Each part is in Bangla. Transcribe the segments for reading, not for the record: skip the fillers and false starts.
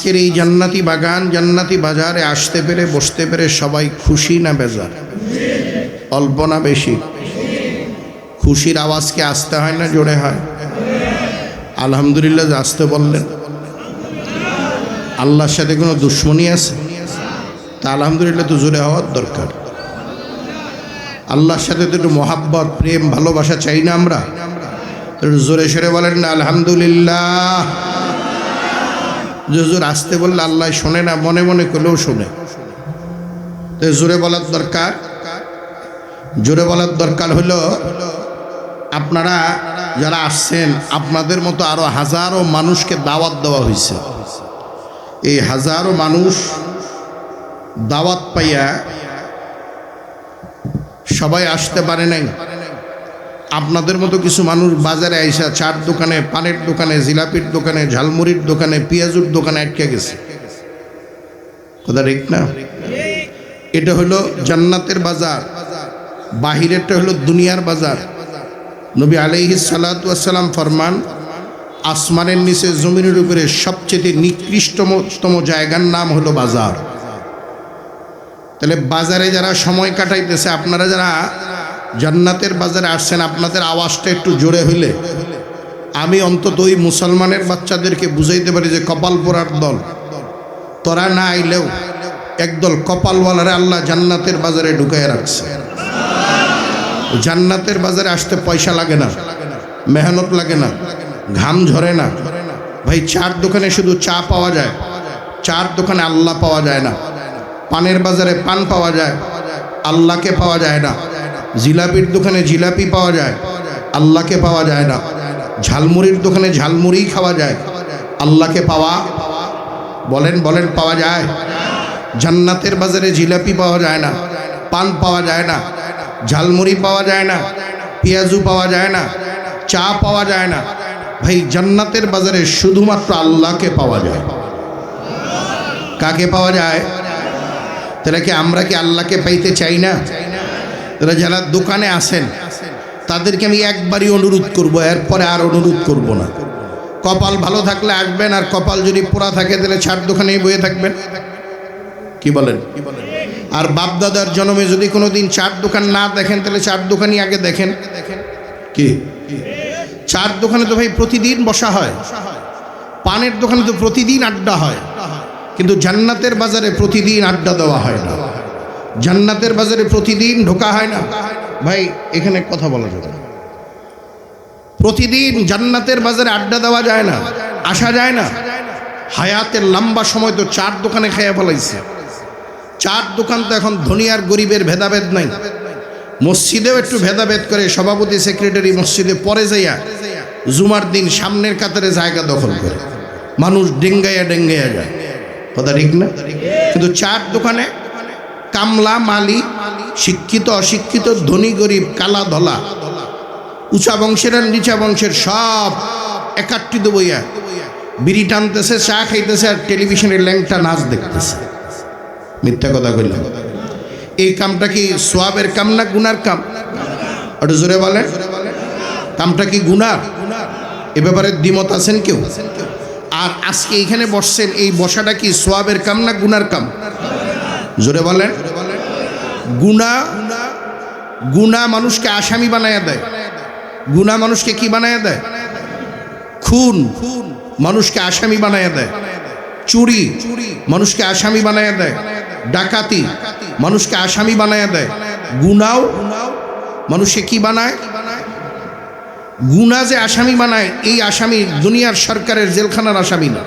আজকের এই জান্নাতি বাগান জান্নাতি বাজারে আসতে পেরে বসতে পেরে সবাই খুশি না বেজার? অল্প না বেশি? খুশির আওয়াজ কি আসতে হয় না জোরে হয়? আলহামদুলিল্লাহ যে আসতে বললেন, আল্লাহর সাথে কোনো দুশ্মনী আছে? তা আলহামদুলিল্লাহ তো জোরে হওয়ার দরকার। আল্লাহর সাথে তো একটু মহাব্বত প্রেম ভালোবাসা চাই না আমরা? জোরে সরে বলেন না আলহামদুলিল্লাহ। জোর আসতে বললে আল্লাহ শোনে না, মনে মনে করলেও শোনে। তো জোরে বলার দরকার। জোরে বলার দরকার হলো আপনারা যারা আসছেন, আপনাদের মতো আরো হাজারো মানুষকে দাওয়াত দেওয়া হয়েছে। এই হাজারো মানুষ দাওয়াত পাইয়া সবাই আসতে পারে নাই। আপনাদের মতো কিছু মানুষ বাজারে আইসা চার দোকানে, পানের দোকানে, জিলাপির দোকানে, ঝালমুড়ির দোকানে, পেঁয়াজুর দোকানে আটকে গেছে। কথা ঠিক না? এটা হলো জান্নাতের বাজার, বাহিরেরটা হলো দুনিয়ার বাজার। নবী আলাইহিস সালাতু ওয়াস সালাম ফরমান, আসমানের নিচে জমিনের উপরে সবচেয়ে নিকৃষ্টতম জায়গার নাম হলো বাজার। তাহলে বাজারে যারা সময় কাটাইতেছে, আপনারা যারা জান্নাতের বাজারে আসছেন, আপনাদের আওয়াজটা একটু জোরে হইলে আমি অন্তত ওই মুসলমানের বাচ্চাদেরকে বুঝাইতে পারি যে কপাল পোড়ার দল তোরা না আইলেও একদল কপালওয়ালারে আল্লাহ জান্নাতের বাজারে ঢুকাইয়া রাখছে। জান্নাতের বাজারে আসতে পয়সা লাগে না, মেহনত লাগে না, ঘাম ঝরে না। ভাই চার দোকানে শুধু চা পাওয়া যায়, চার দোকানে আল্লাহ পাওয়া যায় না। পানের বাজারে পান পাওয়া যায়, আল্লাহকে পাওয়া যায় না। জিলাপির দোকানে জিলাপি পাওয়া যায়, আল্লাহকে পাওয়া যায় না। ঝালমুড়ির দোকানে ঝালমুড়ি খাওয়া যায়, আল্লাহকে পাওয়া বলেন বলেন পাওয়া যায়? জান্নাতের বাজারে জিলাপি পাওয়া যায় না, পান পাওয়া যায় না, ঝালমুড়ি পাওয়া যায় না, পেঁয়াজু পাওয়া যায় না, চা পাওয়া যায় না। ভাই জান্নাতের বাজারে শুধুমাত্র আল্লাহকে পাওয়া যায়। কাকে পাওয়া যায়? তাহলে কি আমরা কি আল্লাহকে পাইতে চাই না? তারা যারা দোকানে আসেন তাদেরকে আমি একবারই অনুরোধ করব, এরপরে আর অনুরোধ করব না। কপাল ভালো থাকলে আসবেন, আর কপাল যদি পোড়া থাকে তাহলে ছাড় দোকানেই বয়ে থাকবেন। কি বলেন? আর বাপদাদার জন্মে যদি কোনো দিন চার দোকান না দেখেন তাহলে চার দোকানই আগে দেখেন। কি চার দোকানে তো ভাই প্রতিদিন বসা হয়, পানের দোকানে তো প্রতিদিন আড্ডা হয়, কিন্তু জান্নাতের বাজারে প্রতিদিন আড্ডা দেওয়া হয় না, জান্নাতের বাজারে প্রতিদিন ঢোকা হয় না। ভাই এখানে কথা বলা যাবে না। প্রতিদিন জান্নাতের বাজারে আড্ডা দেওয়া যায় না, আসা যায় না। হায়াতের লম্বা সময় তো চার দোকানে খেয়ে ফেলাইছে। চার দোকান তো এখন ধনী আর গরিবের ভেদাভেদ নাই। মসজিদেও একটু ভেদাভেদ করে, সভাপতি সেক্রেটারি মসজিদে পরে যাইয়া জুমার দিন সামনের কাতারে জায়গা দখল করে মানুষ ডেঙ্গাইয়া ডেঙ্গাইয়া যায়। কথা ঠিক না? কিন্তু চার দোকানে কামলা মালি, শিক্ষিত অশিক্ষিত, ধনী গরিব, কালা ধলা, উঁচা বংশের আর নিচা বংশের সব একাট্টিত বইয়া বিড়ি টানতেছে, চা খাইতেছে, আর টেলিভিশনের ল্যাংটা নাচ দেখতেছে। মিথ্যা কথা কইলাম? এই কামটা কি সোয়াবের কাম না গুনার কাম? একটু জোরে বলেন, কামটা কি গুনার? এ ব্যাপারে দ্বিমত আছেন কেউ? আর আজকে এইখানে বসছেন, এই বসাটা কি সোয়াবের কাম না গুনার কাম? জোরে বলেন। গুনাহ, গুনাহ মানুষকে আসামি বানায়া দেয়। গুনাহ মানুষকে কি বানায়া দেয়? খুন মানুষকে আসামি বানায়া দেয়, চুরি মানুষকে আসামি বানায়া দেয়, ডাকাতি মানুষকে আসামি বানায়া দেয়। গুনাহ মানুষকে কি বানায়? গুনাহ যে আসামি বানায়, এই আসামি দুনিয়ার সরকারের জেলখানার আসামি না।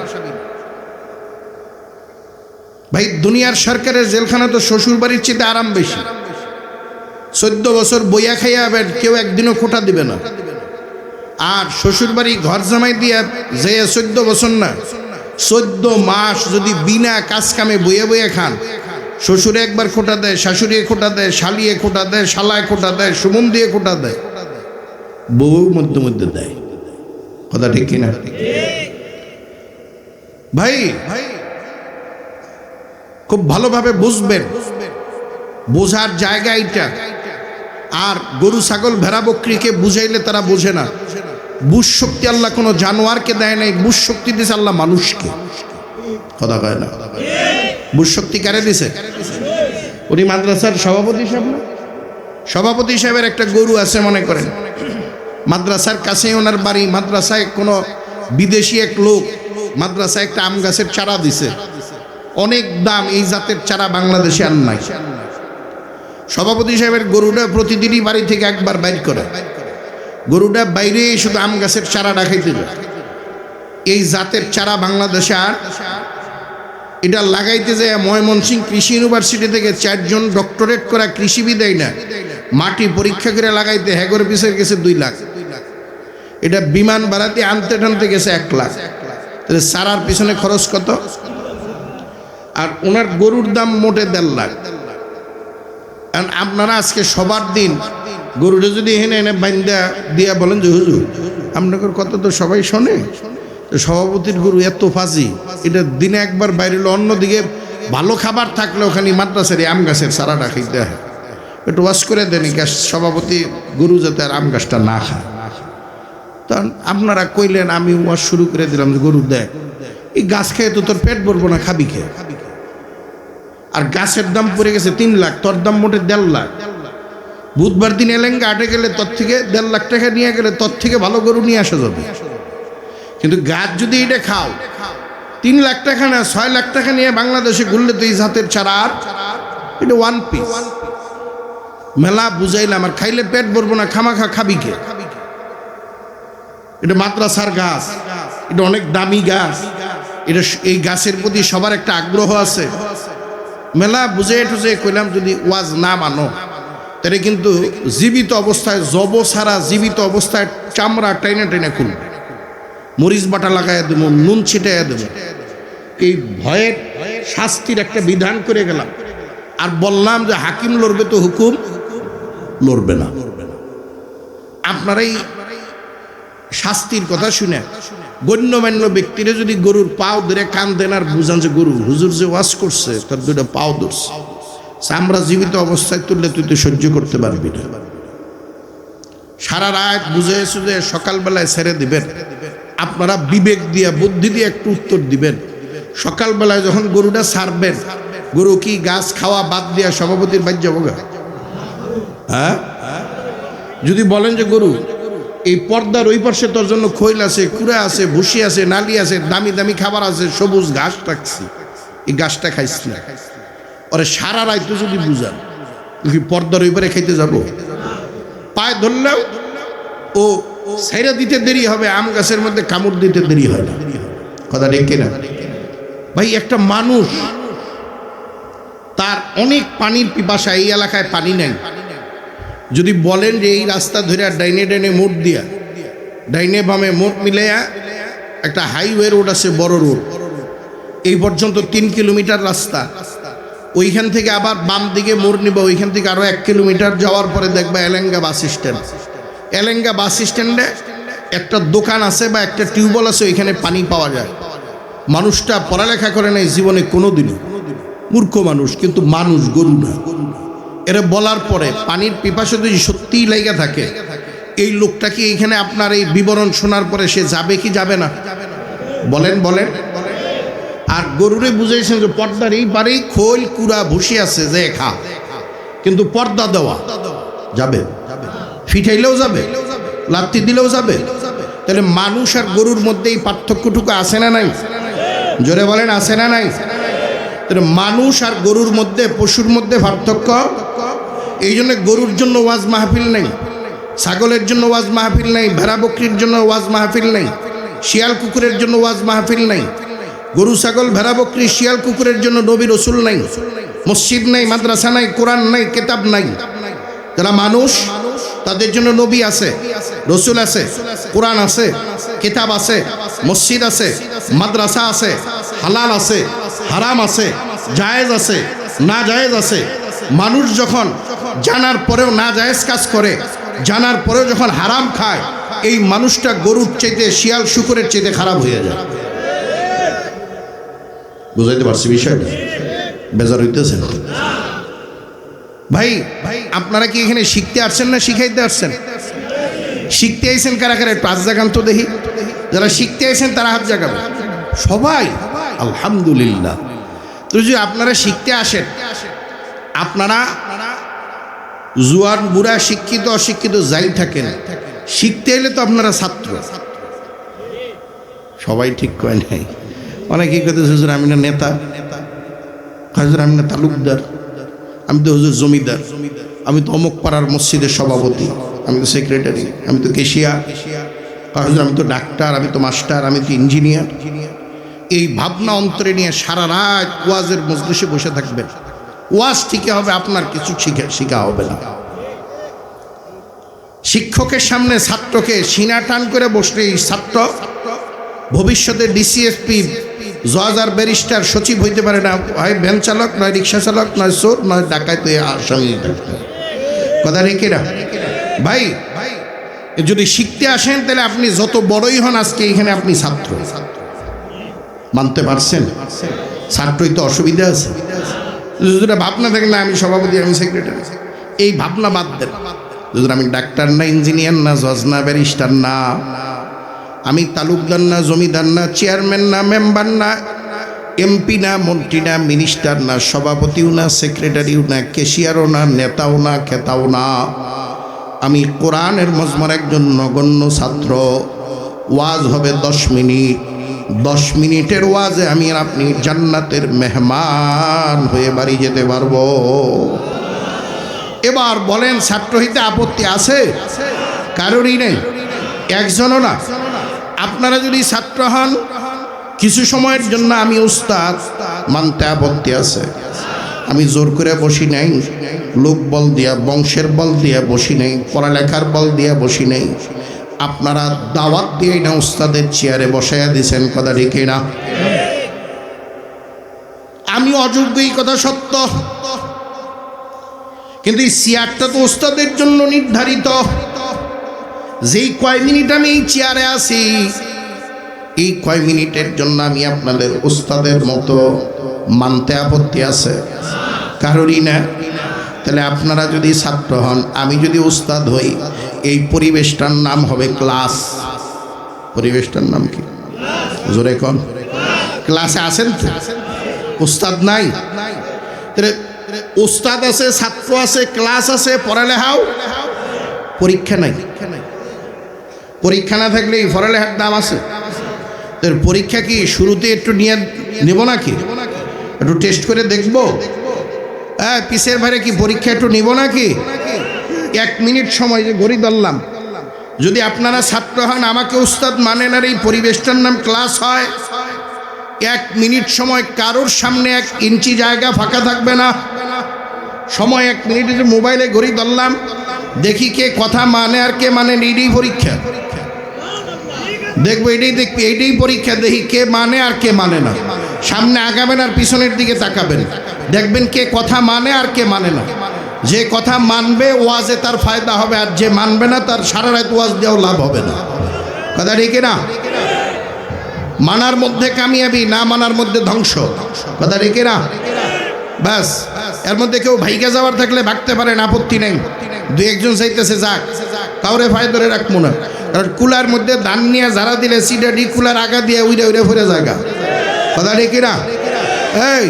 ভাই দুনিয়ার সরকারের জেলখানা তো শ্বশুর বাড়ির চেয়ে আরাম বেশি। 14 বছর বইয়া খাইয়া আবার কেউ একদিনও খোটা দিবে না। আর শ্বশুর বাড়ি ঘর জামাই দিয়া যে 14 বছর না, 14 মাস যদি বিনা কাজ কামে বইয়া বইয়া খান, শ্বশুরে একবার খোটা দেয়, শাশুড়িয়ে খোটা দেয়, শালিয়ে খোটা দেয়, শালায় খোটা দেয়, সুমন দিয়ে খোটা দেয়, বউ মধ্যে মধ্যে দেয়। কথা ঠিক কিনা? ভাই খুব ভালোভাবে বুঝবেন, বোঝার জায়গা এটা। আর গরু ছাগল ভেড়া বকরিকে বুঝাইলে তারা বোঝে না। বুঝ শক্তি আল্লাহ কোনো জানোয়ারকে দেয় নাই, বুঝ শক্তি দিয়েছে আল্লাহ মানুষকে। কথা কয় না। বুঝ শক্তি কারে দিছে? উনি মাদ্রাসার সভাপতি সাহেব না? সভাপতি সাহেবের একটা গরু আছে মনে করেন, মাদ্রাসার কাছেই ওনার বাড়ি। মাদ্রাসায় কোনো বিদেশি এক লোক মাদ্রাসায় একটা আম গাছের চারা দিছে, অনেক দাম, এই জাতের চারা বাংলাদেশে আর নাই। সভাপতি সাহেবের গরুটা প্রতিদিনই বাড়ি থেকে একবার বাইর করে, গরুটা বাইরে শুধু আম গাছের চারাটা খাইতে যায়। এই জাতের চারা বাংলাদেশে আর, এটা লাগাইতে যায় ময়মনসিংহ কৃষি ইউনিভার্সিটি থেকে 4 জন ডক্টরেট করা কৃষিবিদ না মাটি পরীক্ষা করে লাগাইতে হ্যাগর পিসের গেছে 2 লাখ। এটা বিমান ভাড়াতে আনতে টানতে গেছে 1 লাখ। তাহলে চারার পিছনে খরচ কত? আর ওনার গরুর দাম মোটে 1.5 লাখ। কারণ আপনারা আজকে সবার দিন গরুটা যদি এনে এনে বাইন্দা দিয়া বলেন যে হুজুর আপনাদের কথা তো সবাই শোনে, সভাপতির গরু এত ফাঁসি, এটা দিনে একবার বাইরে হলো, অন্যদিকে ভালো খাবার থাকলে ওখানে মাদ্রাসার আম গাছের চারাটা খাইতে হয়। একটু ওয়াশ করে দেন সভাপতি গরু যাতে আর আম গাছটা না খায়। তখন আপনারা কইলেন, আমি ওয়াশ শুরু করে দিলাম যে গরু দেখ, এই গাছ খেয়ে তো তোর পেট ভরবো না, খাবি খেয়ে। আর গাছের দাম পড়ে গেছে 3 লাখ, তোর দাম মোটে 1.5 লাখ। বুধবার দিন এলেঙ্গা আটে গেলে তোর থেকে 1.5 লাখ টাকা নিয়ে গেলে তোর থেকে ভালো গরু নিয়ে আসা যাবে। কিন্তু গাছ যদি এটা খাও 3 লাখ টাকা না 6 লাখ টাকা নিয়ে বাংলাদেশে ঘুরলে তো এই জাতের চারা আর এটা 1 পিস। মেলা বুঝাইলাম, আর খাইলে পেট ভরবো না, খামাখা খাবি কে? এটা মাদ্রাসার গাছ, এটা অনেক দামি গাছ, এটা এই গাছের প্রতি সবার একটা আগ্রহ আছে। মেলা বুঝে টুঝে কইলাম যদি ওয়াজ না মানো তাহলে কিন্তু জীবিত অবস্থায় জব ছাড়া জীবিত অবস্থায় চামড়া টাইনে টাইনে খুলবে, মরিচ বাটা লাগাইয়া দেবো, নুন ছিটাইয়া দেবো। এই ভয়ের শাস্তির একটা বিধান করে গেলাম। আর বললাম যে হাকিম লড়বে তো হুকুম লড়বে না। আপনারাই শাস্তির কথা শুনে গণ্যমান্য ব্যক্তিরা যদি গরুর পাও ধরে কান দেন আর বুঝান যে গরু হুজুর যে ওয়াজ করছে তার 2টা পাও ধরছে, আমরা জীবিত অবস্থায় তুললে তুই তো সহ্য করতে পারবি না। সারা রাত বুঝে সুঝে সকালবেলায় ছেড়ে দিবেন। আপনারা বিবেক দিয়া বুদ্ধি দিয়ে একটু উত্তর দিবেন। সকালবেলায় যখন গরুটা ছাড়বেন, গরু কি গাছ খাওয়া বাদ দিয়া সভাপতির বাদ যাবো গা? হ্যাঁ, যদি বলেন যে গরু এই পর্দার ওই পাশে তোর জন্য খৈল আছে, কুড়া আছে, ভুসি আছে, নালি আছে, দামি দামি খাবার আছে, সবুজ ঘাস রাখছি, এই ঘাসটা খাইছি না, ওরে সারা রাত তো যদি বুঝান কি পর্দার ওই পারে খাইতে যাবো? পায়ে ধরলেও ও সাইরা দিতে দেরি হবে, আম গাছের মধ্যে কামড় দিতে দেরি হয় না। কথা ঠিক কিনা ভাই? একটা মানুষ তার অনেক পানির পিপাসা, এই এলাকায় পানি নেই, যদি বলেন যে এই রাস্তা ধরে ডাইনে ডাইনে মোড় দিয়া, ডাইনে বামে মোড় মিলাইয়া একটা হাইওয়ে রোড আছে, বড় রোড, এই পর্যন্ত 3 কিলোমিটার রাস্তা, ওইখান থেকে আবার বাম দিকে মোড় নিবা, ওইখান থেকে আরো 1 কিলোমিটার যাওয়ার পরে দেখবা এলেঙ্গা বাস স্ট্যান্ড। এলেঙ্গা বাস স্ট্যান্ডে একটা দোকান আছে বা একটা টিউবওয়েল আছে, ওইখানে পানি পাওয়া যায়। মানুষটা পড়ালেখা করে নাই জীবনে কোনোদিনও, মূর্খ মানুষ, কিন্তু মানুষ, গরু না। এরা বলার পরে পানির পিপাসা যদি সত্যিই লেগে থাকে, এই লোকটা কি এইখানে আপনার এই বিবরণ শোনার পরে সে যাবে কি যাবে না? বলেন বলেন। আর গরুরে বুঝাইছেন যে পর্দার এই পারেই খোল কুড়া ভুসি আছে, যে খা, কিন্তু পর্দা দেওয়া যাবে, ফিটাইলেও যাবে, লাত্তি দিলেও যাবে। তাহলে মানুষ আর গরুর মধ্যে এই পার্থক্যটুকু আছে না নাই? জোরে বলেন, আছে না নাই? তাহলে মানুষ আর গরুর মধ্যে, পশুর মধ্যে পার্থক্য। এই জন্য গরুর জন্য ওয়াজ মাহফিল নেই, ছাগলের জন্য ওয়াজ মাহফিল নেই, ভেড়া বকরির জন্য ওয়াজ মাহফিল নেই, শিয়াল কুকুরের জন্য ওয়াজ মাহফিল নেই। গরু ছাগল ভেড়া বকরি শিয়াল কুকুরের জন্য নবী রসুল নাই, মসজিদ নাই, মাদ্রাসা নাই, কোরআন নাই, কিতাব নাই। যারা মানুষ তাদের জন্য নবী আছে, রসুল আছে, কোরআন আছে, কিতাব আছে, মসজিদ আছে, মাদ্রাসা আছে, হালাল আছে, হারাম আছে, জায়েজ আছে, না জায়েজ আছে। মানুষ যখন জানার পরেও না জায়েজ কাজ করে, জানার পরেও যখন হারাম খায়, এই মানুষটা গরুর চাইতে, শিয়াল শুকুরের চাইতে খারাপ হয়ে যায়। বুঝাইতে পারছি বিষয়টা? বেজার হইতেছে ভাই? আপনারা কি এখানে শিখতে আসছেন না শিখাইতে আসছেন? শিখতে আইছেন কারা কারা? একটু হাত জাগান তো দেখি। যারা শিখতে আইছেন তারা হাত জাগাবে। সবাই আলহামদুলিল্লাহ। তো যদি আপনারা শিখতে আসেন, আপনারা জুয়ান বুড়া শিক্ষিত অশিক্ষিত যাই থাকেন, শিখতে এলে তো আপনারা ছাত্র। সবাই ঠিক কয় নাই, অনেকেই কথা হুজুর আমি না নেতা, হুজুর আমি না তালুকদার, আমি তো হুজুর জমিদার, আমি তো অমুক পাড়ার মসজিদের সভাপতি, আমি তো সেক্রেটারি, আমি তো কেশিয়া, হুজুর আমি তো ডাক্তার, আমি তো মাস্টার, আমি তো ইঞ্জিনিয়ার। এই ভাবনা অন্তরে নিয়ে সারা রাত ওয়াজের মজলিসে বসে থাকবেন, ওয়াজ ঠিক হবে, আপনার কিছু শিখা হবে না। শিক্ষকের সামনে ছাত্রকে সিনা টান করে বসলে এই ছাত্র ভবিষ্যতে ডিসিএসপি, জজ আর ব্যারিস্টার, সচিব হইতে পারে না, হয় ভ্যান চালক, নয় রিক্সা চালক, নয় চোর, নয় ডাকাত আসামি। কথা রেখে না ভাই, যদি শিখতে আসেন তাহলে আপনি যত বড়ই হন, আজকে এখানে আপনি ছাত্র, মানতে পারছেন? ছাত্রই তো অসুবিধা আছে। যদি ভাবনা থাকে না আমি সভাপতি, আমি সেক্রেটারি, এই ভাবনা বাদ দেন। যদি আমি ডাক্তার না, ইঞ্জিনিয়ার না, জজ না, ব্যারিস্টার না, আমি তালুকদার না, জমিদার না, চেয়ারম্যান না, মেম্বার না, এমপি না, মন্ত্রী না, মিনিস্টার না, সভাপতিও না, সেক্রেটারিও না, ক্যাশিয়ারও না, নেতাও না, খেতাও না, আমি কোরআনের মজমার একজন নগণ্য ছাত্র। ওয়াজ হবে 10 মিনিট, 10 মিনিটের ওয়াজে আমি আর আপনি জান্নাতের মেহমান হয়ে বাড়ি যেতে পারবো। এবার বলেন, ছাত্র হইতে আপত্তি আছে? কারোরই নেই, একজনও না। আপনারা যদি ছাত্র হন, কিছু সময়ের জন্য আমি উস্তাদ, মানতে আপত্তি আছে। আমি জোর করে বসি নাই, লোক বল দিয়া, বংশের বল দিয়া বসি নাই, পড়ালেখার বল দিয়া বসি নাই। আপনারা দাওয়াত দিয়ে না উস্তাদের চেয়ারে বসাইয়া দিয়েছেন, কথা ঠিক না? আমি অযোগ্য, এই কথা সত্য, কিন্তু এই চেয়ারটা তো উস্তাদের জন্য নির্ধারিত। যেই কয় মিনিট আমি এই চেয়ারে আছি, এই কয় মিনিটের জন্য আমি আপনাদের উস্তাদের মতো, মানতে আপত্তি আছে? কারোরই না। তাহলে আপনারা যদি ছাত্র হন, আমি যদি উস্তাদ হই, এই পরিবেশটার নাম হবে ক্লাস। পরিবেশটার নাম কি? জোরে কোন? ক্লাসে আছেন তো? উস্তাদ নাই। তাহলে উস্তাদ আছে, ছাত্র আছে, ক্লাস আছে, পড়ালেখাও, পরীক্ষা নাই। পরীক্ষা না থাকলে এই পড়ালেখার দাম আছে? তোর পরীক্ষা কি শুরুতে একটু নিয়ে নেব নাকি? একটু টেস্ট করে দেখব? হ্যাঁ, পিসের ভাইরে কি পরীক্ষা একটু নিব নাকি? 1 মিনিট সময় যে ঘড়ি ধরলাম, যদি আপনারা ছাত্র হন, আমাকে উস্তাদ মানেন, আর এই পরিবেশটার নাম ক্লাস হয়, 1 মিনিট সময় কারোর সামনে 1 ইঞ্চি জায়গা ফাঁকা থাকবে না। সময় 1 মিনিটে যে মোবাইলে ঘড়ি ধরলাম, দেখি কে কথা মানে আর কে মানে, এইটাই পরীক্ষা। দেখবো, এটাই দেখবি, এইটাই পরীক্ষা, দেখি কে মানে আর কে মানে না। সামনে আগাবেন আর পিছনের দিকে তাকাবেন, দেখবেন কে কথা মানে আর কে মানে না। যে কথা মানবে ওয়াজে তার ফায়দা হবে, আর যে মানবে না তার সারা রাত ওয়াজ দেওয়াও লাভ হবে না। কথা ঠিক না? মানার মধ্যে কামিয়াবি, না মানার মধ্যে ধ্বংস। কথা ঠিক না? ব্যাস, এর মধ্যে কেউ ভাইকে যাওয়ার থাকলে ভাগতে পারেন, আপত্তি নেই। 2-1 চাইতেছে যাক, কাউরে ফায় ধরে রাখবো না। কারণ কুলার মধ্যে ধান নিয়ে যারা দিলে সিটা ডি কুলার আগা দিয়ে উইরে উইরে ফুরে জায়গা। কথা ঠিক না? এই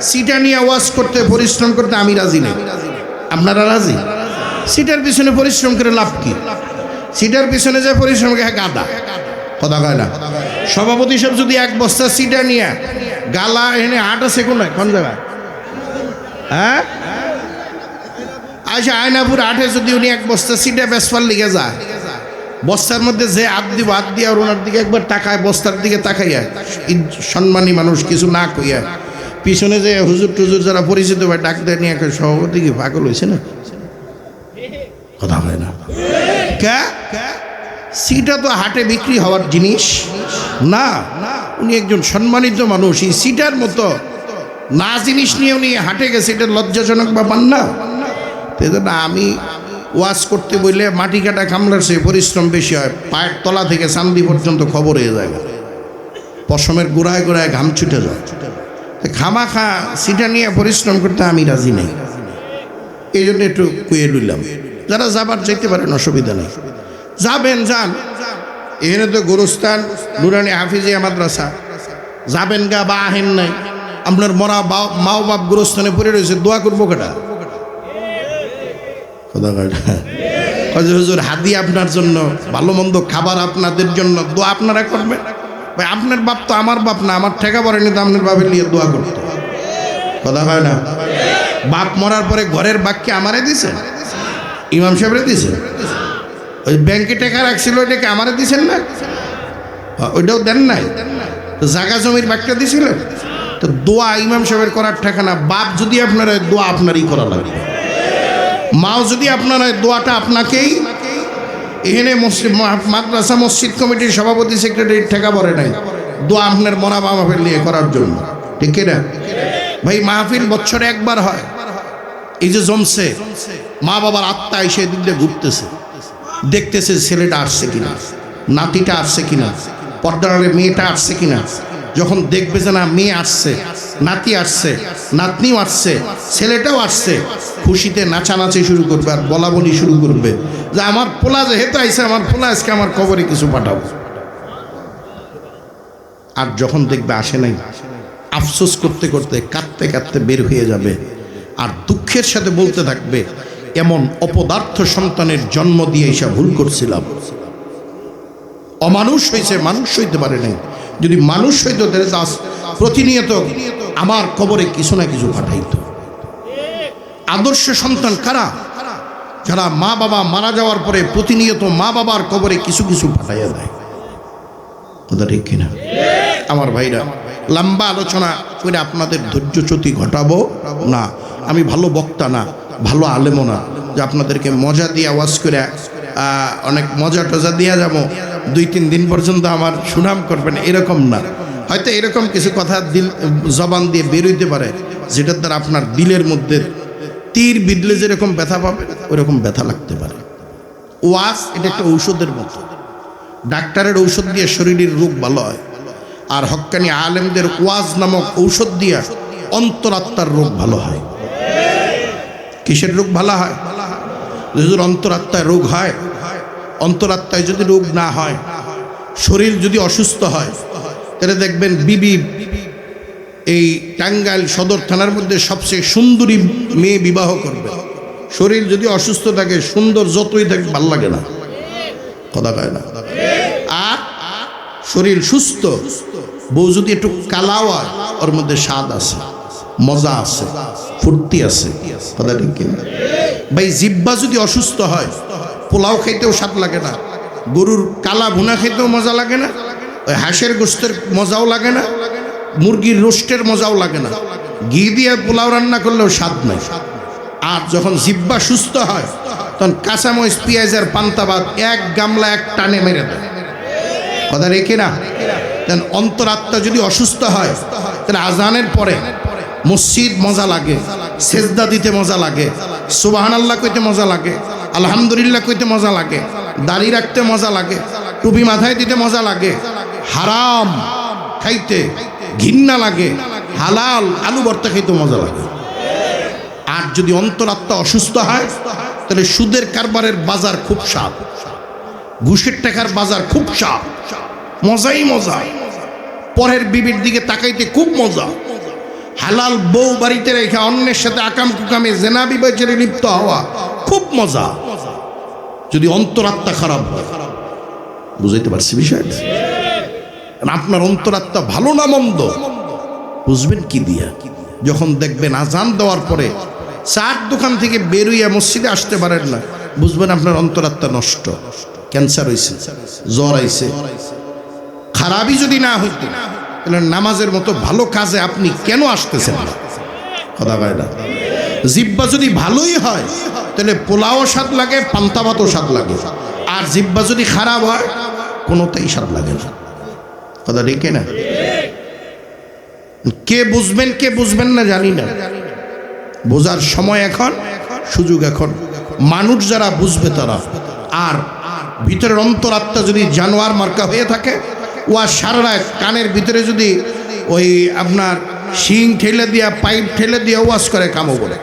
সিটা নিয়ে ওয়াশ করতে, পরিশ্রম করতে আমি রাজি নেই। আপনারা রাজি? সিটার পিছনে পরিশ্রম করে লাভ কি? সিটার পিছনে যে পরিশ্রম করে গাদা। কথা কয় না? সভাপতি সব যদি 1 বস্তা সিটা নিয়ে গালা এনে হাট আছে কোন জায়গায়? হ্যাঁ, আচ্ছা, আয়নাপুর হাটে যদি উনি 1 বস্তা সিটা বেসপার লিগে যায়, বস্তার মধ্যে যে হাত দিব, হাত দিয়ে আর ওনার দিকে একবার তাকায়, বস্তার দিকে তাকাইয়া, সম্মানী মানুষ কিছু না কইয়া, পিছনে যে হুজুর টুজুর যারা পরিচিত ভাই ডাক দেয় নিয়ে, সভাপতি কি পাগল হয়েছে না? কথা হয় না? কে সিটা তো হাটে বিক্রি হওয়ার জিনিস না। উনি একজন সম্মানিত মানুষ, এই সিটার মতো না জিনিস নিয়ে উনি হাটে গেছে, এটা লজ্জাজনক ব্যাপার না? সেজন্য আমি ওয়াজ করতে বললে মাটি কাটা কামলার সে পরিশ্রম বেশি হয়। পায়ের তলা থেকে চান্দি পর্যন্ত খবর হয়ে যায়, পশমের গোড়ায় গোড়ায় ঘাম ছুটে যায়। খামাখা সিটা নিয়ে পরিশ্রম করতে আমি রাজি নেই। এই জন্য একটু কুয়ে লইলাম। যারা যাবার যেতে পারেন, অসুবিধা নেই, যাবেন, যান। এখানে তো গোরস্থান নুরানি হাফিজিয়া মাদ্রাসা, যাবেন গা বা আহেন নাই, আপনার মরা মাও বাপ গোরস্থানে পড়ে রয়েছে, দোয়া করবো কেটা? হুজুর হাদি আপনার জন্য, ভালো মন্দ খাবার আপনাদের জন্য, দোয়া আপনারা করবেন। ভাই আপনার বাপ তো আমার বাপ না, আমার ঠেকা পড়েনি তো আপনার বাপের নিয়ে দোয়া করতে, কথা হয় না? বাপ মরার পরে ঘরের বাক্যে আমারে দিছে, ইমাম সাহেবরে দিছে, ওই ব্যাংকে টাকা রাখছিল ওইটাকে আমারে দিছেন না, ওইটাও দেন নাই, তো জায়গা জমির বাক্যটা দিছিলেন। তো দোয়া ইমাম সাহেবের করার ঠেকা না, বাপ যদি আপনার হয় দোয়া আপনারই করা লাগবে, মাও যদি আপনার হয় দোয়াটা আপনাকেই। এখানে মাদ্রাসা মসজিদ কমিটির সভাপতি সেক্রেটারি ঠেকা পড়ে নাই, দোয়া আপনার মরা বাপের নিয়ে করার জন্য, ঠিক না ভাই? মাহফিল বছরে একবার হয়, এই যে জমছে, মা বাবার আত্মা এসে দিক দিয়ে ঘুরতেছে, দেখতেছে ছেলেটা আসছে কিনা, নাতিটা আসছে কিনা, পর্দার মেয়েটা আসছে কিনা। যখন দেখবে যে না মেয়ে আসছে, নাতি আসছে, নাতনিও আসছে, ছেলেটাও আসছে, খুশিতে নাচানাচি শুরু করবে আর বলা বলি শুরু করবে যে আমার পোলা যেহেতু আইসে, আমার পোলা আজকে আমার কবরে কিছু পাঠাবো। আর যখন দেখবে আসে নাই, আফসোস করতে করতে কাঁদতে কাঁদতে বের হয়ে যাবে, আর দুঃখের সাথে বলতে থাকবে এমন অপদার্থ সন্তানের জন্ম দিয়ে এসে ভুল করছিলাম, অমানুষ হয়েছে, মানুষ হইতে পারে নাই। যদি মানুষ হইতো তাহলে প্রতিনিয়ত আমার কবরে কিছু না কিছু পাঠাইতো। আদর্শ সন্তান কারা? যারা মা বাবা মারা যাওয়ার পরে প্রতিনিয়ত মা বাবার কবরে কিছু কিছু পাঠাইয়া দেয়, কথা ঠিক কিনা? আমার ভাইরা, লম্বা আলোচনা করে আপনাদের ধৈর্যচ্যুতি ঘটাবো না। আমি ভালো বক্তা না, ভালো আলেমও না যে আপনাদেরকে মজা দিয়ে আওয়াজ করে অনেক মজা টজা দিয়ে যাবো, 2-3 দিন পর্যন্ত আমার সুনাম করবেন, এরকম না। হয়তো এরকম কিছু কথা দিল জবান দিয়ে বেরোইতে পারে যেটার দ্বারা আপনার দিলের মধ্যে তীর বিঁধলে যেরকম ব্যথা পাবে ওরকম ব্যথা লাগতে পারে। ওয়াজ এটা একটা ঔষধের মতো, ডাক্তারের ঔষধ দিয়ে শরীরের রোগ ভালো হয়, আর হক্কানি আলেমদের ওয়াজ নামক ঔষধ দিয়া অন্তরাত্মার রোগ ভালো হয়। কিসের রোগ ভালো হয়? যদি অন্তরাত্মায় রোগ হয়, অন্তরাত্মায় যদি রোগ না হয়, শরীর যদি অসুস্থ হয়, তাহলে দেখবেন বিবি এই টাঙ্গাইল সদর থানার মধ্যে সবচেয়ে সুন্দরী মেয়ে বিবাহ করবে। শরীর যদি অসুস্থ থাকে, সুন্দর যতই থাকে ভাল লাগে না, কথা কয় না। আর শরীর সুস্থ, বউ যদি একটু কালাও হয়, ওর মধ্যে স্বাদ আছে, মজা আছে, ফুর্তি আছে, কথা ঠিক কিনা ভাই? জিহ্বা যদি অসুস্থ হয়, পোলাও খাইতেও স্বাদ লাগে না, গরুর কালা ভুনা খাইতেও মজা লাগে না, ওই হাঁসের গোস্তের মজাও লাগে না, মুরগির রোস্টের মজাও লাগে না, ঘি দিয়ে পোলাও রান্না করলেও স্বাদ নাই। আর যখন জিহ্বা সুস্থ হয়, তখন কাঁচামরিচ পেঁয়াজের পান্তা ভাত এক গামলা এক টানে মেরে দেয়, কথা রেখে না। দেন অন্তরাত্মা যদি অসুস্থ হয়, তাহলে আজানের পরে মসজিদ মজা লাগে, সেজদা দিতে মজা লাগে, সুবহানাল্লাহ কইতে মজা লাগে, আলহামদুলিল্লাহ কইতে মজা লাগে, দাড়ি রাখতে মজা লাগে, টুপি মাথায় দিতে মজা লাগে, হারাম খাইতে ঘৃণা লাগে, হালাল আলু ভর্তা খাইতে মজা লাগে। আর যদি অন্তরাত্মা অসুস্থ হয়, তাহলে সুদের কারবারের বাজার খুব স্বাদ, ঘুষের টাকার বাজার খুব স্বাদ, মজাই মজা, পরের বিবির দিকে তাকাইতে খুব মজা, হালাল বউ বাড়িতে রেখে অন্যের সাথে আকাম কুকামে জেনা বিবেচনে লিপ্ত হওয়া খুব মজা, যদি অন্তরাত্মা খারাপ হয়। বুঝাইতে পারছি বিষয়টা? আপনার অন্তরাত্মা ভালো না মন্দ বুঝবেন কি দিয়া? যখন দেখবেন আজান দেওয়ার পরে চার দোকান থেকে বেরোইয়া মসজিদে আসতে পারেন না, বুঝবেন আপনার অন্তরাত্মা নষ্ট, ক্যান্সার হয়েছে, জ্বর আইছে। খারাপই যদি না হইতো, তাহলে নামাজের মতো ভালো কাজে আপনি কেন আসতেছেন না, কথা কয় না। জিহ্বা যদি ভালোই হয়, তাহলে পোলাও স্বাদ লাগে, পান্তা ভাতও স্বাদ লাগে। আর জিহ্বা যদি খারাপ হয়, কোনোটাই স্বাদ লাগে না, কথা রেখে না। কে বুঝবেন কে বুঝবেন না জানি না, বোঝার সময় এখন, সুযোগ এখন। মানুষ যারা বুঝবে তারা। আর ভিতরের অন্তরাত্মা যদি জানোয়ার মার্কা হয়ে থাকে, ও আর সারা রাত কানের ভিতরে যদি ওই আপনার শিং ঠেলে দিয়া পাইপ ঠেলে দিয়া ওয়াশ করে, কামও বলে।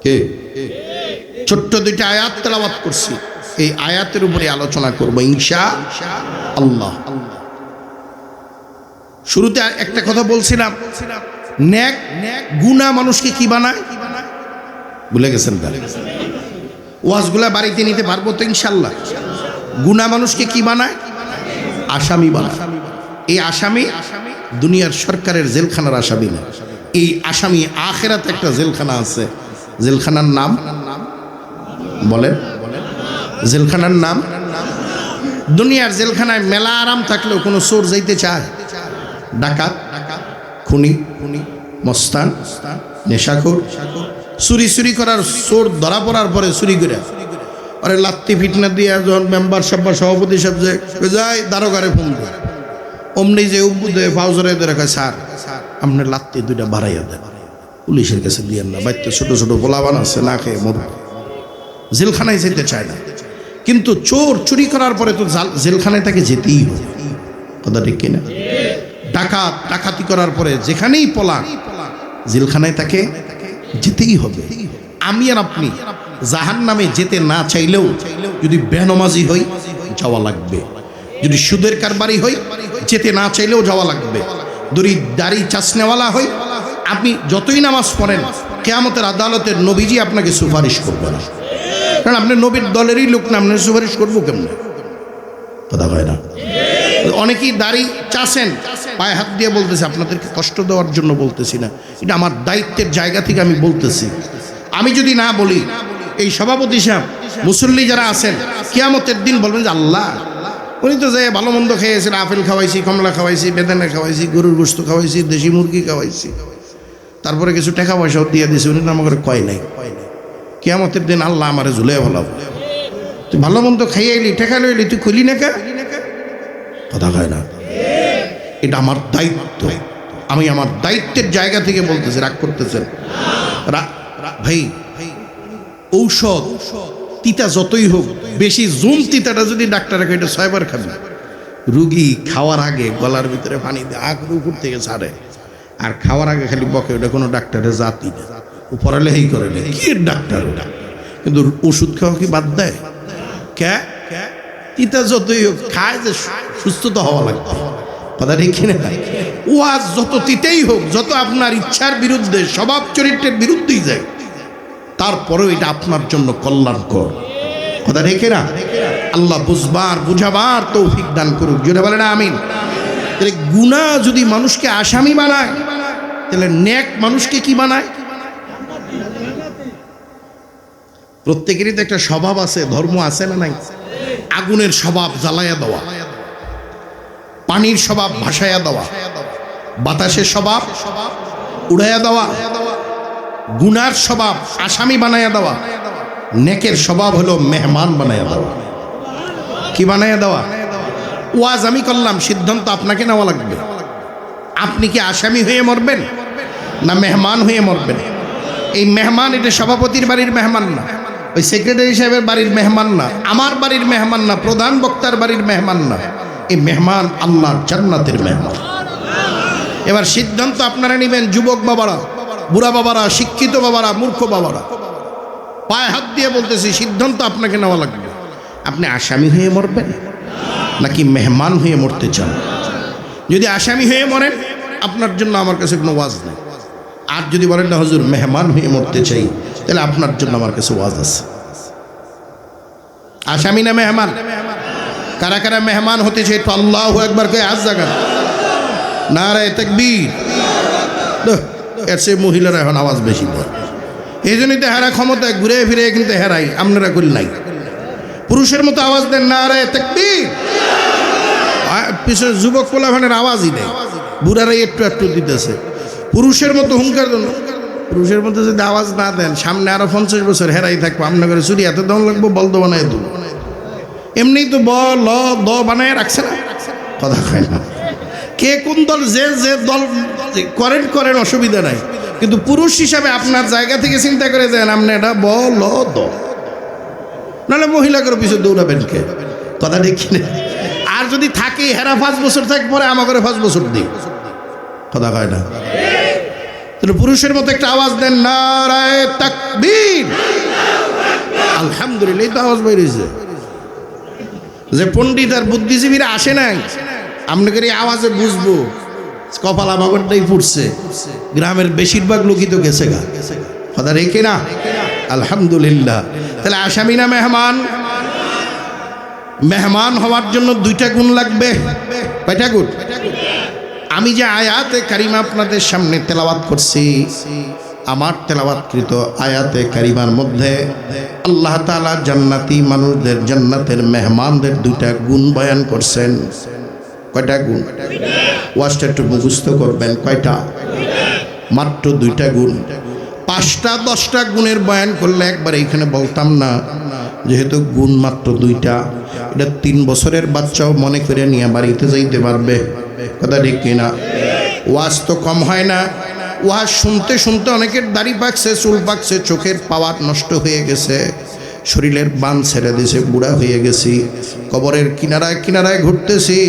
কে ছোট্ট 2টা আয়াত তেলাওয়াত করছি, এই আয়াতের উপরে আলোচনা করব ইনশাআল্লাহ। শুরুতে একটা কথা বলছিলাম, নেক গুনাহ মানুষকে কি বানায়? ভুলে গেছেন? ওয়াজগুলা বাড়িতে নিতে পারবো তো ইনশাল্লাহ। গুনাহ মানুষকে কি বানায়? আসামি বানায়। এই আসামি দুনিয়ার সরকারের জেলখানার আসামি না, এই আসামি আখেরাতে একটা জেলখানা আছে। জেলখানার নাম বলেন, জেলখানার নাম। দুনিয়ার জেলখানায় মেলা আরাম থাকলেও কোনো চোর যাইতে চায়? ডাকাত, খুনি, মস্তান, নেশাখোর, চুরি করার চোর ধরা পড়ার পরে চুরি করে আরে লাত্তি ফিটনা দিয়ে যখন মেম্বার সাব্বা সভাপতি সব যায় দারোগারে ফোন করে, অমনি যে উদ্বুদ্ধ ফাউজরে রাখা, স্যার আপনার লাত্তি দুইটা বাড়াইয়া দেন, পুলিশের কাছে দিয়েন না, বাড়িতে ছোট ছোট পোলাবান আছে না খেয়ে মরবে। জেলখানায় যেতে চায় না, কিন্তু চোর চুরি করার পরে তো জেলখানায় তাকে যেতেই হবে। কথা ঠিক কিনা? ডাকাত ডাকাতি করার পরে যেখানেই পলান জেলখানায় তাকে যেতেই হবে। আমি আর আপনি জাহান্নামে যেতে না চাইলেও যদি বেনমাজি হই যাওয়া লাগবে, যদি সুদের কারবারি হই যেতে না চাইলেও যাওয়া লাগবে, যদি দাড়ি চাষনেওয়ালা হই আপনি যতই নামাজ পড়েন কিয়ামতের আদালতের নবীজি আপনাকে সুপারিশ করবে না, কারণ আপনি নবীর দলেরই লোক না, আপনি সুপারিশ করবো কেমনে? কথা হয় না? অনেকেই দাড়ি চাষেন, পায়ে হাত দিয়ে বলতেছে, আপনাদেরকে কষ্ট দেওয়ার জন্য বলতেছি না, এটা আমার দায়িত্বের জায়গা থেকে আমি বলতেছি। আমি যদি না বলি এই সভাপতি সাহেব মুসল্লি যারা আছেন কিয়ামতের দিন বলবেন যে আল্লাহ উনি তো যে ভালো মন্দ খেয়েছেন, আপেল খাওয়াইছি, কমলা খাওয়াইছি, বেদানা খাওয়াইছি, গরুর গোস্ত খাওয়াইছি, দেশি মুরগি খাওয়াইছি, তারপরে কিছু টাকা পয়সাও দিয়ে দিয়েছি, উনি তো আমাকে কয় নাই। কিয়ামতের দিন আল্লাহ আমারে ঝুলিয়ে ভালো, তুই ভালো মন্দ খাইয়ে এলি, টাকা লইলি, তুই খুলি না কে? কথা হয় না? এটা আমার দায়িত্ব, আমি আমার দায়িত্বের জায়গা থেকে বলতেছি, রাগ করতেছেন? ভাই ঔষধ তিতা যতই হোক, বেশি জুম তিতাটা যদি ডাক্তারে খাই, এটা 6 বার খাবে। রুগী খাওয়ার আগে গলার ভিতরে পানি দিয়ে আগ্রহ উপর থেকে ছাড়ে, আর খাওয়ার আগে খালি বকে, ওটা কোনো ডাক্তারের জাতি না, উপরালে এই করে না, কি ডাক্তার ওটা। কিন্তু ওষুধ খাওয়া কি বাদ দেয়? কে তিতা যতই হোক খায়, যে সুস্থ তো হওয়া লাগবে। কথা ঠিক কিনা? ওয়াজ যত তিতেই হোক, যত আপনার ইচ্ছার বিরুদ্ধে, স্বভাব চরিত্রের বিরুদ্ধেই যায়, তারপরেও এটা আপনার জন্য কল্যাণকর। কথা ঠিক না? আল্লাহ বুঝবার বুঝাবার তৌফিক দান করুক, জোরে বলেন আমিন। তাহলে গুনাহ যদি মানুষকে আসামি বানায়, তাহলে নেক মানুষকে কি বানায়? প্রত্যেকেরই তো একটা স্বভাব আছে, ধর্ম আছে না নাই? আগুনের স্বভাব জ্বালাইয়া দেওয়া, পানির স্বভাব ভাসাইয়া দেওয়া, বাতাসের স্বভাব উড়াইয়া দেওয়া, গুনার স্বভাব আসামি বানাইয়া দেওয়া, নেকের স্বভাব হলো মেহমান বানাইয়া দেওয়া। কি বানাইয়া দেওয়া? ওয়াজ আমি করলাম, সিদ্ধান্ত আপনাকে নেওয়া লাগবে। আপনি কি আসামি হয়ে মরবেন না মেহমান হয়ে মরবেন? এই মেহমান, এটা সভাপতির বাড়ির মেহমান না, ওই সেক্রেটারি সাহেবের বাড়ির মেহমান না, আমার বাড়ির মেহমান না, প্রধান বক্তার বাড়ির মেহমান না, এই মেহমান আল্লাহর জান্নাতের মেহমান। এবার সিদ্ধান্ত আপনারা নেবেন, যুবক বাবারা, বুড়া বাবারা, শিক্ষিত বাবারা, মূর্খ বাবারা, পায়ে হাত দিয়ে বলতেছি, সিদ্ধান্ত আপনাকে নেওয়া লাগবে। আপনি আসামি হয়ে মরবেন নাকি মেহমান হয়ে মরতে চান? যদি আসামি হয়ে মরেন, আপনার জন্য আমার কাছে কোনো ওয়াজ নেই। আর যদি বলেন না হুজুর মেহমান হয়ে মরতে চাই, তাহলে আপনার জন্য আমার কাছে ওয়াজ আছে। আসামি না মেহমান? কারা কারা মেহমান হতে চাই একটু আল্লাহু আকবার কয়ে হাত জাগান। নারায়ে তাকবীর। এর চেয়ে মহিলারা এখন আওয়াজ বেশি দেয়, এই জন্যই তো হেরা ক্ষমতায় ঘুরে ফিরে কিন্তু হেরাই, আপনারা করি নাই। পুরুষের মতো আওয়াজ দেন, নারায়ে তাকবীর। পিছনে যুবক পোলাপানের আওয়াজই নেই, বুড়ারাই একটু একটু দিতেছে। পুরুষের মতো হুঙ্কার দেন, পুরুষের মতো যদি আওয়াজ না দেন, সামনে আরো 50 বছর হেরাই থাকবো। আপনার করে চুরি এত দম লাগবো, বলদ বানায় দেবো। এমনি তো ব ল দ বানায় রাখছে না, কথা খায় না। কে কোন দল, যে যে দল করেন অসুবিধা নাই, কিন্তু পুরুষ হিসাবে আপনার জায়গা থেকে চিন্তা করে দেন, আপনি এটা ব ল দ, নাহলে মহিলা করে পিছনে দৌড়াবেন কে? কথা ঠিক কিনা? আর যদি থাকে হেরা 5 বছর থাক, পরে আমাকে 5 বছর দিই, কথা কয় না। তাহলে পুরুষের মতো একটা আওয়াজ দেন, নারায়ে তাকবীর। আলহামদুলিল্লাহ, এই তো আওয়াজ বেরিয়েছে। যে পণ্ডিত আর বুদ্ধিজীবীরা আসে নাই, আপনাদের এই আওয়াজে বুঝবো কপাল আমাগরটাই ফুটছে, গ্রামের বেশিরভাগ লোকই তো গেছে গা, কথা রেখে না। আলহামদুলিল্লাহ। তাহলে আসামি না মেহমান? মেহমান হওয়ার জন্য দুইটা গুণ লাগবে। কয়টা গুণ? আমি যে আয়াতে কারিমা আপনাদের সামনে তেলাওয়াত করছি, আমার তেলাওয়াতকৃত আয়াতে কারিমার মধ্যে আল্লাহ তাআলা জান্নাতি মানুষদের, জান্নাতের মেহমানদের দুইটা গুণ বয়ান করছেন। কয়টা গুণ? ওয়াজটা একটু মুখস্থ করবেন। কয়টা? মাত্র দুইটা গুণ। 5টা 10টা গুণের বয়ান করলে একবার এইখানে বলতাম না, যেহেতু গুণ মাত্র দুইটা, এটা 3 বছরের বাচ্চাও মনে করে নিয়ে বাড়িতে যাইতে পারবে, কথা ঠিক কিনা? ওয়াজ তো কম হয় না, ওয়াজ শুনতে শুনতে অনেকের দাড়ি পাকছে, চুল পাকছে, চোখের পাওয়ার নষ্ট হয়ে গেছে, শরীরের বান ছেড়ে দিয়েছে, বুড়া হয়ে গেছি, কবরের কিনারায় কিনারায় ঘুরতেছি।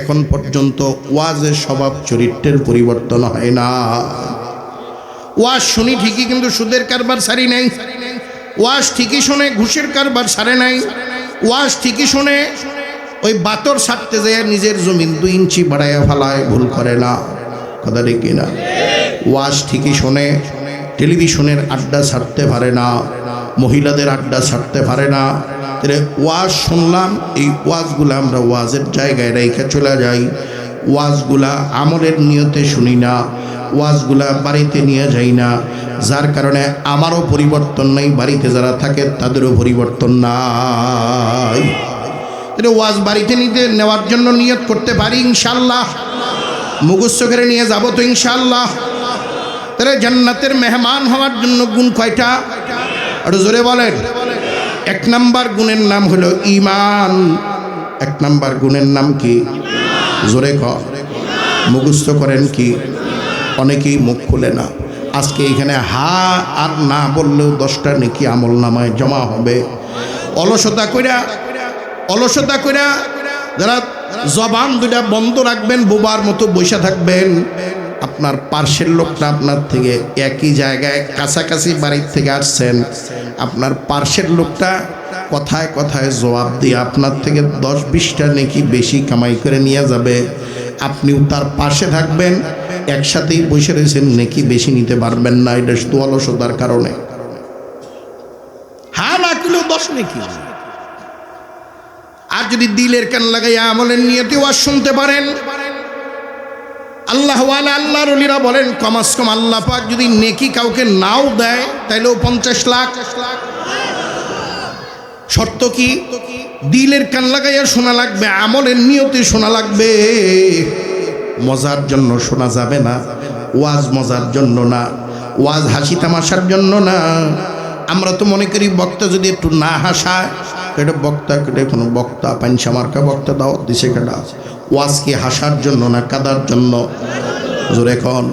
এখন পর্যন্ত ওয়াজের স্বভাব চরিত্রের পরিবর্তন হয় না। ওয়াজ শুনি ঠিকই, কিন্তু সুদের কারবার সারি নাই। ওয়াজ ঠিকই শুনে, ঘুষের কারবার সারে নাই। ওয়াজ ঠিকই শুনে, ওই বাতর ছাড়তে যায় নিজের জমিন 2 ইঞ্চি বাড়াইয়া ফেলায়, ভুল করে না, কথা ঠিক কিনা? ওয়াজ ঠিকই শোনে, টেলিভিশনের আড্ডা ছাড়তে পারে না, মহিলাদের আড্ডা ছাড়তে পারে না। তাহলে ওয়াজ শুনলাম, এই ওয়াজগুলা আমরা ওয়াজের জায়গায় রেখে চলে যাই। ওয়াজগুলা আমলের নিয়তে শুনি না, ওয়াজগুলা বাড়িতে নিয়ে যাই না, যার কারণে আমারও পরিবর্তন নাই, বাড়িতে যারা থাকে তাদেরও পরিবর্তন নাই। তাহলে ওয়াজ বাড়িতে নেওয়ার জন্য নিয়ত করতে পারি ইনশাআল্লাহ, মুখস্থ করে নিয়ে যাব তো ইনশাআল্লাহ। তাহলে জান্নাতের মেহমান হওয়ার জন্য গুণ কয়টা? আর জোরে বলেন। 1 নাম্বার গুণের নাম হলো ঈমান। 1 নাম্বার গুণের নাম কি? জোরে ক, মুখস্থ করেন কি? অনেকেই মুখ খুলে না। আজকে এখানে হা আর না বললেও 10টা নেকি আমল নামায় জমা হবে। অলসতা কইরা যারা জবান দুটা বন্ধ রাখবেন, বোবার মতো বসে থাকবেন, আপনার পার্শ্বের লোকটা আপনার থেকে একই জায়গায় কাছাকাছি বাড়ির থেকে আসছেন, আপনার পার্শ্বের লোকটা কথায় কথায় জবাব দিয়ে আপনার থেকে 10-20টা নেকি বেশি কামাই করে নিয়ে যাবে। আপনিও তার পাশে থাকবেন, একসাথেই বসে রয়েছেন, নেকি বেশি নিতে পারবেন না, এটা শুধু অলসতার কারণে। হ্যাঁ না কিলো 10 নেকি। আর যদি দিলের কান লাগাইয়া আমলের নিয়তে ওয়াজ শুনতে পারেন, আল্লাহ ওয়ালা আল্লাহর ওলিরা বলেন কমাস কম আল্লাহ পাক যদি নেকি কাউকে নাও দেয় তাইলেও 50 লাখ। শর্ত কি? দিলের কান লাগাইয়া শোনা লাগবে, আমলের নিয়তে শোনা লাগবে। মজার জন্য শোনা যাবে না, ওয়াজ মজার জন্য না, ওয়াজ হাসি তামাশার জন্য না। আমরা তো মনে করি বক্তা যদি একটু না হাসায়, এটা বক্তা, এটা কোনো বক্তা পাঞ্চা মার্কা বক্তা দাও দিছে কেটা। ওয়াজ কি হাসার জন্য না কাদার জন্য? জোরে কন।